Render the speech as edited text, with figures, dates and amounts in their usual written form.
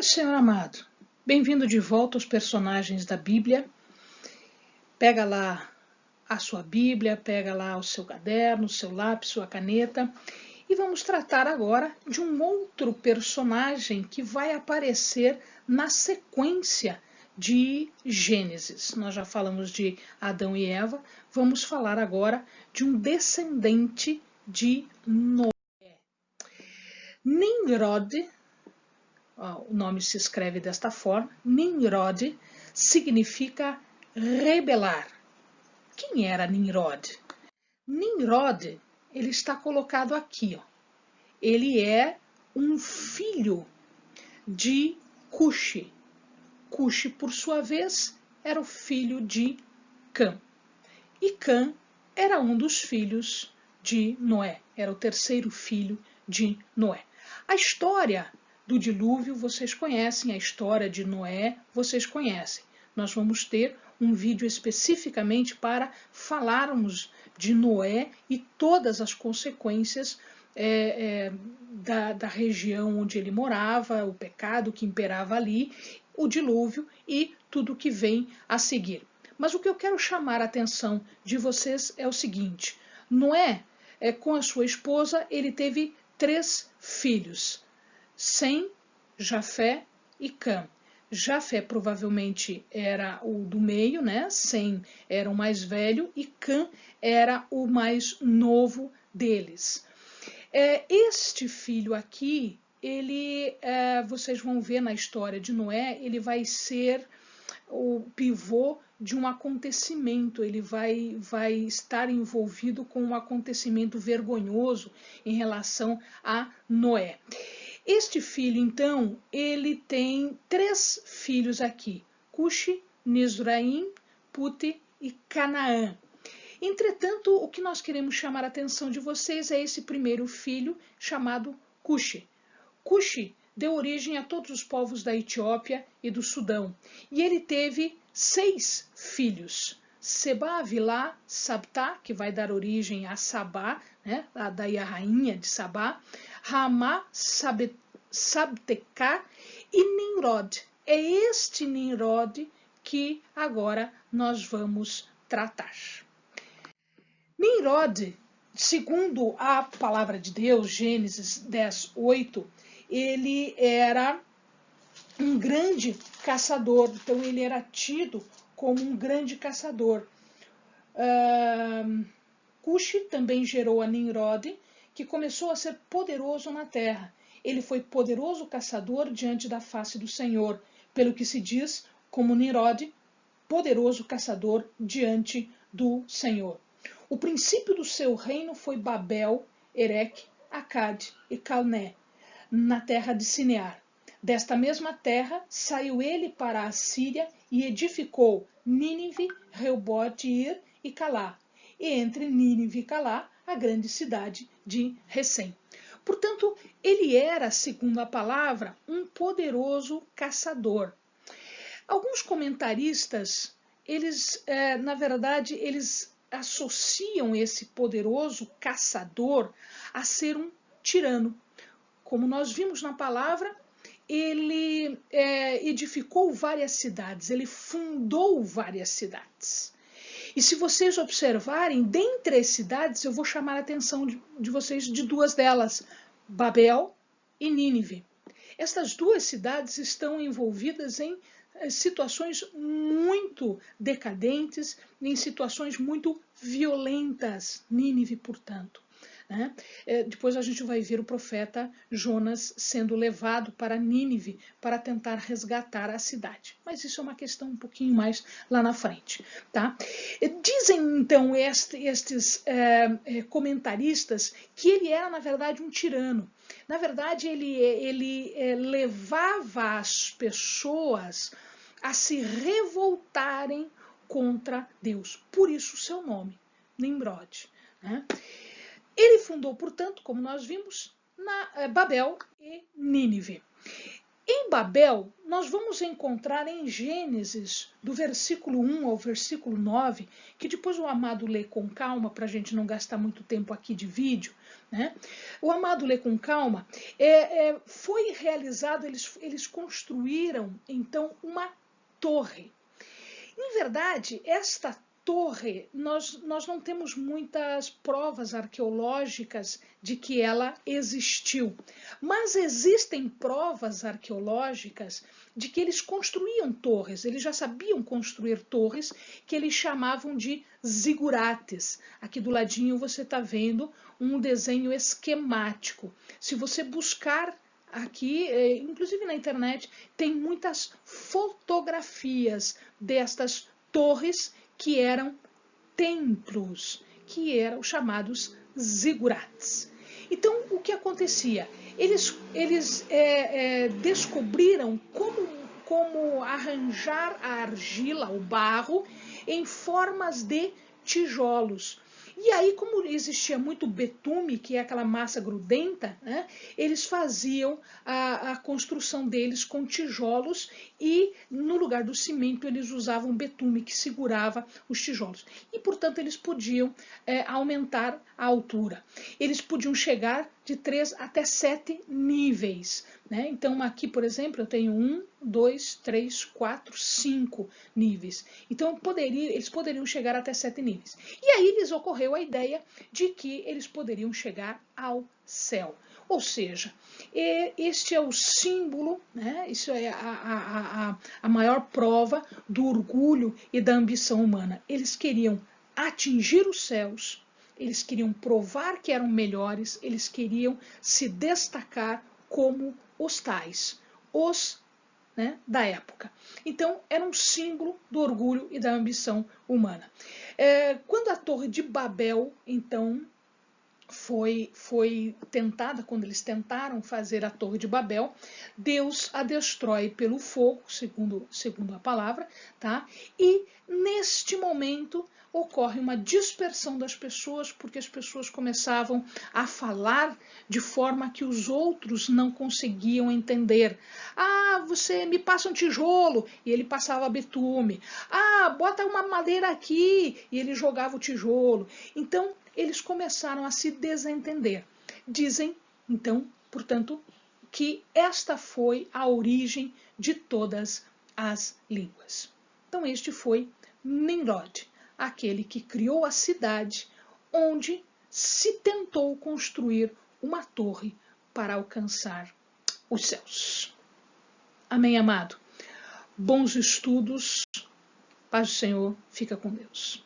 Pai, Senhor amado, bem-vindo de volta aos personagens da Bíblia. Pega lá a sua Bíblia, pega lá o seu caderno, o seu lápis, sua caneta e vamos tratar agora de um outro personagem que vai aparecer na sequência de Gênesis. Nós já falamos de Adão e Eva, vamos falar agora de um descendente de Noé. Nimrod, o nome se escreve desta forma, Nimrod significa rebelar. Quem era Nimrod? Nimrod, ele está colocado aqui, ó. Ele é um filho de Cuxi. Cuxi, por sua vez, era o filho de Cã. E Cã era um dos filhos de Noé, era o terceiro filho de Noé. A história do dilúvio vocês conhecem, a história de Noé vocês conhecem. Nós vamos ter um vídeo especificamente para falarmos de Noé e todas as consequências da região onde ele morava, o pecado que imperava ali, o dilúvio e tudo que vem a seguir. Mas o que eu quero chamar a atenção de vocês é o seguinte: Noé, com a sua esposa, ele teve 3 filhos, Sem, Jafé e Cã. Jafé provavelmente era o do meio, né? Sem era o mais velho e Cã era o mais novo deles. Este filho aqui, ele, vocês vão ver na história de Noé, ele vai ser o pivô de um acontecimento, ele vai estar envolvido com um acontecimento vergonhoso em relação a Noé. Este filho, então, ele tem 3 filhos aqui, Cuxi, Mizraim, Puti e Canaã. Entretanto, o que nós queremos chamar a atenção de vocês é esse primeiro filho chamado Cuxi. Cuxi deu origem a todos os povos da Etiópia e do Sudão, e ele teve 6 filhos, Seba, Avilá, Sabtá, que vai dar origem a Sabá, né, daí a rainha de Sabá, Ramá, Sabtecá e Nimrod. É este Nimrod que agora nós vamos tratar. Nimrod, segundo a palavra de Deus, Gênesis 10, 8, ele era um grande caçador, então ele era tido como um grande caçador. Cuxi também gerou a Nimrod, que começou a ser poderoso na terra. Ele foi poderoso caçador diante da face do Senhor, pelo que se diz como Nimrod, poderoso caçador diante do Senhor. O princípio do seu reino foi Babel, Erech, Acade e Calné, na terra de Sinear. Desta mesma terra saiu ele para a Síria e edificou Nínive, Reobote, Ir e Calá, e entre Nínive e Calá a grande cidade de Recém. Portanto, ele era, segundo a palavra, um poderoso caçador. Alguns comentaristas, eles, na verdade, eles associam esse poderoso caçador a ser um tirano. Como nós vimos na palavra, ele edificou várias cidades, ele fundou várias cidades. E se vocês observarem, dentre as cidades, eu vou chamar a atenção de vocês de 2 delas, Babel e Nínive. Estas 2 cidades estão envolvidas em situações muito decadentes, em situações muito violentas, Nínive, portanto. Né? Depois a gente vai ver o profeta Jonas sendo levado para Nínive para tentar resgatar a cidade. Mas isso é uma questão um pouquinho mais lá na frente. Tá? Dizem então estes comentaristas que ele era, na verdade, um tirano. Na verdade, ele levava as pessoas a se revoltarem contra Deus. Por isso o seu nome, Nimrod. Né? Ele fundou, portanto, como nós vimos, Babel e Nínive. Em Babel, nós vamos encontrar em Gênesis, do versículo 1 ao versículo 9, que depois o amado lê com calma, para a gente não gastar muito tempo aqui de vídeo, né? O amado lê com calma. Foi realizado, eles construíram, então, uma torre. Em verdade, esta torre, nós não temos muitas provas arqueológicas de que ela existiu, mas existem provas arqueológicas de que eles construíam torres, eles já sabiam construir torres que eles chamavam de zigurates. Aqui do ladinho você está vendo um desenho esquemático. Se você buscar aqui, inclusive na internet, tem muitas fotografias destas torres que eram templos, que eram chamados zigurates. Então, o que acontecia? Eles descobriram como arranjar a argila, o barro, em formas de tijolos. E aí, como existia muito betume, que é aquela massa grudenta, né, eles faziam a construção deles com tijolos e, no lugar do cimento, eles usavam betume, que segurava os tijolos. E, portanto, eles podiam aumentar a altura. Eles podiam chegar de 3 até 7 níveis. Né? Então, aqui, por exemplo, eu tenho 1, 2, 3, 4, 5 níveis. Então, eles poderiam chegar até 7 níveis. E aí lhes ocorreu a ideia de que eles poderiam chegar ao céu. Ou seja, este é o símbolo, né? Isso é a maior prova do orgulho e da ambição humana. Eles queriam atingir os céus, eles queriam provar que eram melhores, eles queriam se destacar como os tais, né, da época. Então, era um símbolo do orgulho e da ambição humana. Quando a Torre de Babel, então, foi tentada, quando eles tentaram fazer a Torre de Babel, Deus a destrói pelo fogo, segundo a palavra, tá? E neste momento ocorre uma dispersão das pessoas, porque as pessoas começavam a falar de forma que os outros não conseguiam entender. Ah, você me passa um tijolo, e ele passava betume. Ah, bota uma madeira aqui, e ele jogava o tijolo. Então, eles começaram a se desentender. Dizem, então, portanto, que esta foi a origem de todas as línguas. Então, este foi Nimrod, aquele que criou a cidade onde se tentou construir uma torre para alcançar os céus. Amém, amado? Bons estudos. Paz do Senhor. Fica com Deus.